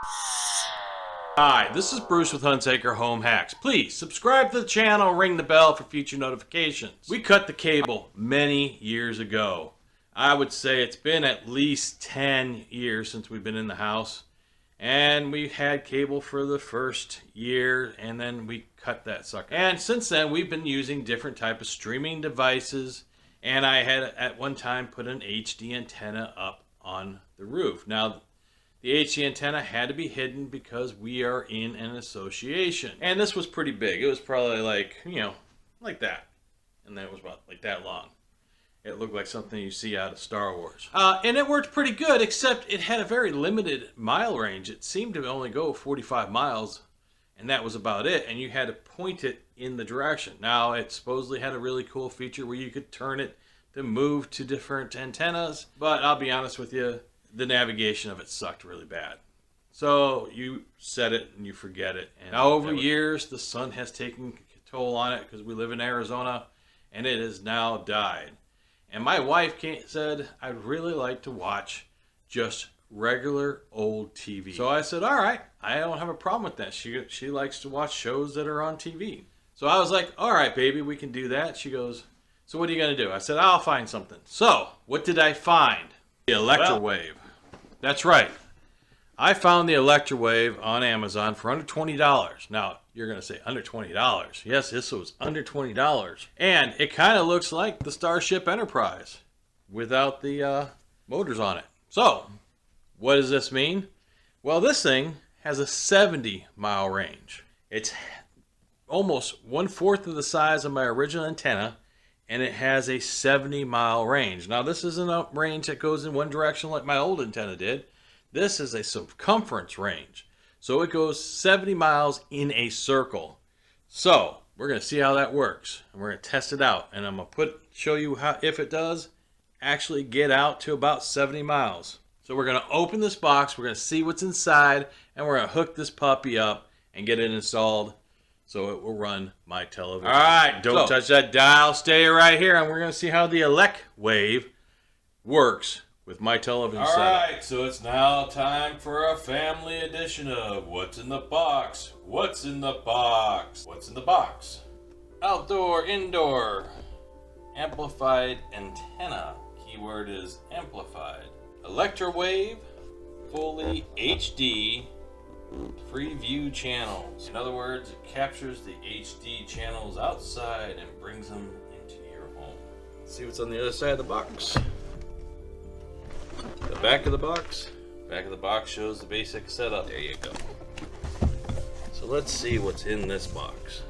Hi, this is Bruce with Hunsaker Home Hacks. Please subscribe to the channel and ring the bell for future notifications. We cut the cable many years ago. I would say it's been at least 10 years since we've been in the house. And we had cable for the first year, and then we cut that sucker. And since then, we've been using different type of streaming devices. And I had at one time put an HD antenna up on the roof. Now, the HD antenna had to be hidden because we are in an association. And this was pretty big. It was probably like, like that. And then it was about like that long. It looked like something you see out of Star Wars. And it worked pretty good, except it had a very limited mile range. It seemed to only go 45 miles, and that was about it. And you had to point it in the direction. Now, it supposedly had a really cool feature where you could turn it to move to different antennas. But I'll be honest with you, the navigation of it sucked really bad. So you set it and you forget it. And now over years, the sun has taken toll on it because we live in Arizona, and it has now died. And my wife said, I'd really like to watch just regular old TV. So I said, all right, I don't have a problem with that. She likes to watch shows that are on TV. So I was like, all right, baby, we can do that. She goes, so what are you going to do? I said, I'll find something. So what did I find? The Elecwave. That's right. I found the Elecwave on Amazon for under $20. Now, you're going to say, under $20. Yes, this was under $20. And it kind of looks like the Starship Enterprise without the motors on it. So, what does this mean? Well, this thing has a 70-mile range. It's almost 1/4 of the size of my original antenna, and it has a 70-mile range. Now, this isn't a range that goes in one direction like my old antenna did. This is a circumference range. So it goes 70 miles in a circle. So we're going to see how that works. And we're going to test it out. And I'm going to show you how, if it does actually get out to about 70 miles. So we're going to open this box. We're going to see what's inside. And we're going to hook this puppy up and get it installed so it will run my television. All right, don't touch that dial. Stay right here. And we're going to see how the Elecwave works with my television setup. Alright, so it's now time for a family edition of What's in the Box? What's in the Box? What's in the box? Outdoor, indoor, amplified antenna. Keyword is amplified. Elecwave, fully HD, free view channels. In other words, it captures the HD channels outside and brings them into your home. Let's see what's on the other side of the box. The back of the box. Back of the box shows the basic setup. There you go. So let's see what's in this box.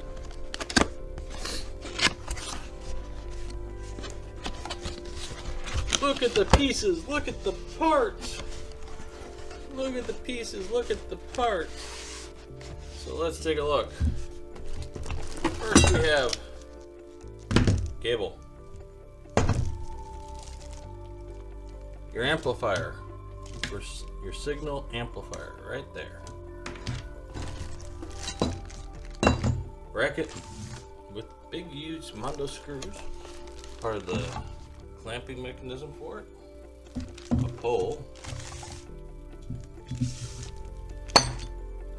Look at the pieces. Look at the parts. Look at the pieces. Look at the parts. So let's take a look. First we have cable. Your amplifier, your signal amplifier, right there. Bracket with big, huge Mondo screws, part of the clamping mechanism for it. A pole,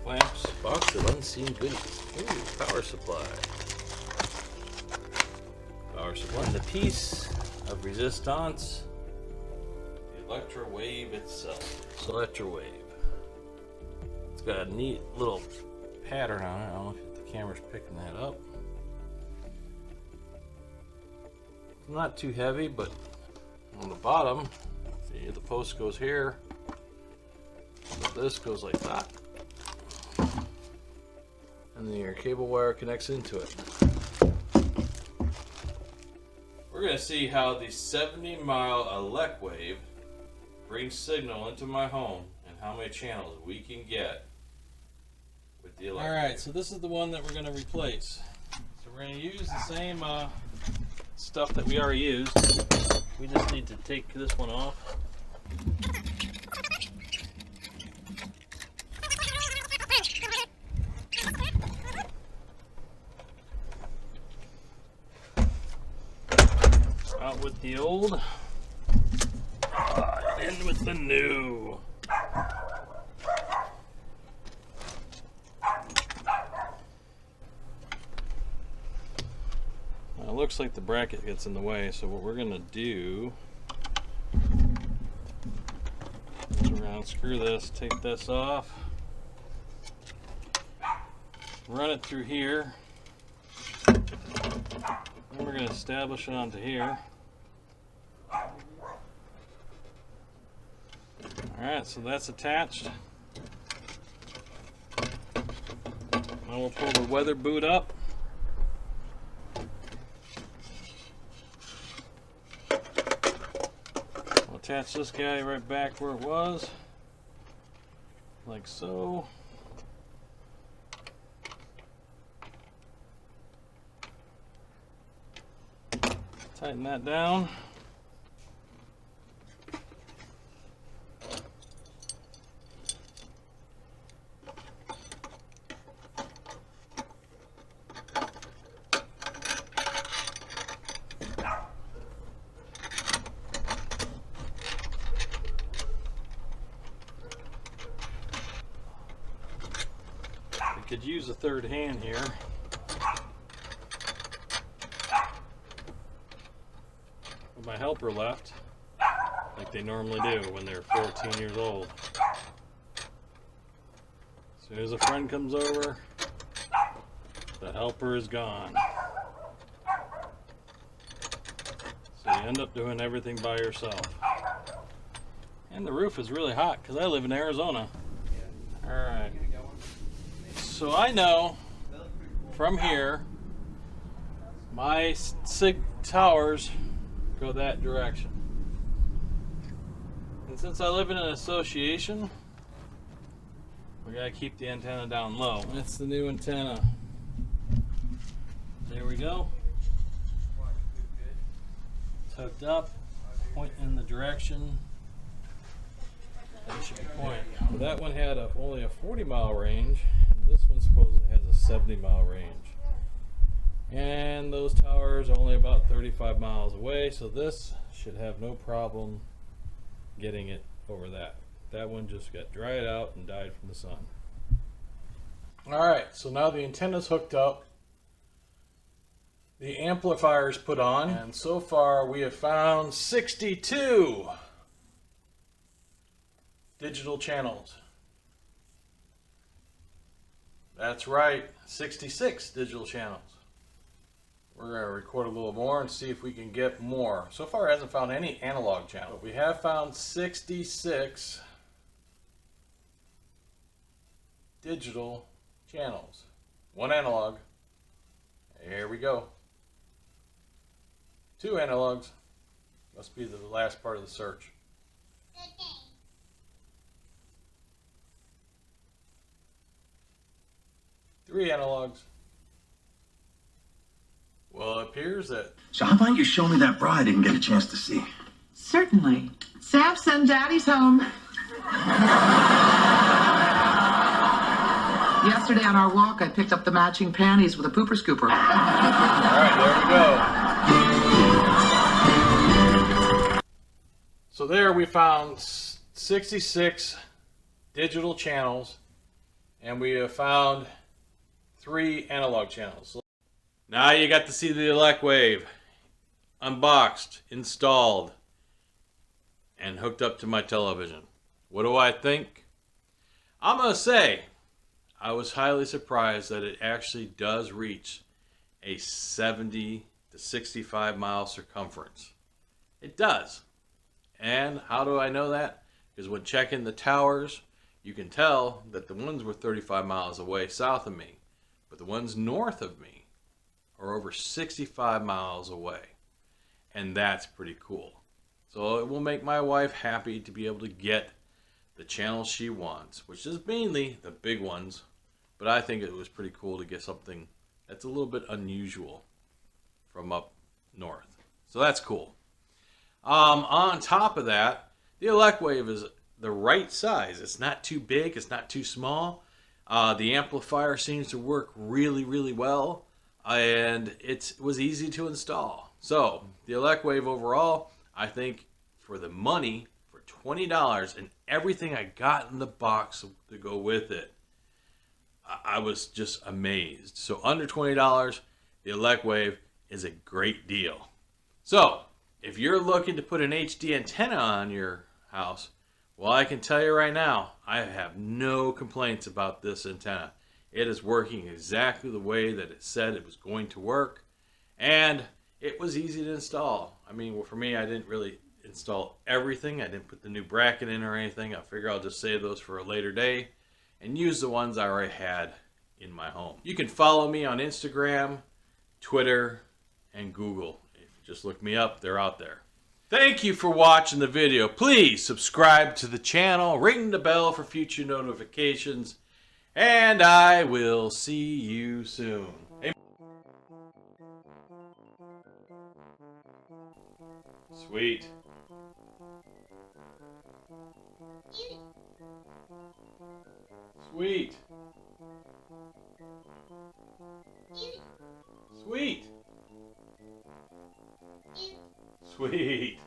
clamps, box of unseen goodies. Ooh, power supply. Power supply. And the piece of resistance. Elecwave itself. It's Elecwave. It's got a neat little pattern on it. I don't know if the camera's picking that up. It's not too heavy, but on the bottom, see, the post goes here. But this goes like that. And then your cable wire connects into it. We're going to see how the 70-mile Elecwave brings signal into my home and how many channels we can get with the Elecwave. Alright, so this is the one that we're going to replace. So we're going to use the same stuff that we already used. We just need to take this one off. Out with the old. In with the new. looks like the bracket gets in the way, so what we're going to do is we're going to screw this, take this off, run it through here, then we're going to establish it onto here. Alright, so that's attached. Now we'll pull the weather boot up. We'll attach this guy right back where it was, like so. Tighten that down. Could use a third hand here. But my helper left, like they normally do when they're 14 years old. As soon as a friend comes over, the helper is gone. So you end up doing everything by yourself. And the roof is really hot because I live in Arizona. Alright. So I know from here, my SIG towers go that direction. And since I live in an association, we gotta keep the antenna down low. That's the new antenna. There we go. It's hooked up, pointing in the direction that it should be pointing. Well, that one had only a 40-mile range. This one supposedly has a 70-mile range. And those towers are only about 35 miles away, so this should have no problem getting it over that. That one just got dried out and died from the sun. Alright, so now the antenna's hooked up. The amplifier is put on, and so far we have found 62 digital channels. That's right, 66 digital channels. We're going to record a little more and see if we can get more. So far it hasn't found any analog channel, but we have found 66 digital channels. One analog. Here we go. 2 analogs. Must be the last part of the search. 3 analogs. Well, it appears that... So how about you show me that bra I didn't get a chance to see? Certainly. Samson, Daddy's home. Yesterday on our walk, I picked up the matching panties with a pooper scooper. All right, there we go. So there we found 66 digital channels, and we have found 3 analog channels. Now you got to see the Elecwave unboxed, installed, and hooked up to my television. What do I think? I'm going to say I was highly surprised that it actually does reach a 70 to 65 mile circumference. It does. And how do I know that? Because when checking the towers, you can tell that the ones were 35 miles away south of me, but the ones north of me are over 65 miles away. And that's pretty cool. So it will make my wife happy to be able to get the channels she wants, which is mainly the big ones. But I think it was pretty cool to get something that's a little bit unusual from up north. So that's cool. On top of that, the Elecwave is the right size. It's not too big, it's not too small. The amplifier seems to work really, really well. And it was easy to install. So the Elecwave overall, I think for the money, for $20 and everything I got in the box to go with it, I was just amazed. So under $20, the Elecwave is a great deal. So, if you're looking to put an HD antenna on your house, well, I can tell you right now, I have no complaints about this antenna. It is working exactly the way that it said it was going to work, and it was easy to install. I mean, well, for me, I didn't really install everything. I didn't put the new bracket in or anything. I figure I'll just save those for a later day and use the ones I already had in my home. You can follow me on Instagram, Twitter, and Google. If you just look me up, they're out there. Thank you for watching the video. Please subscribe to the channel, ring the bell for future notifications, and I will see you soon. Hey. Sweet. Sweet. Sweet. Sweet.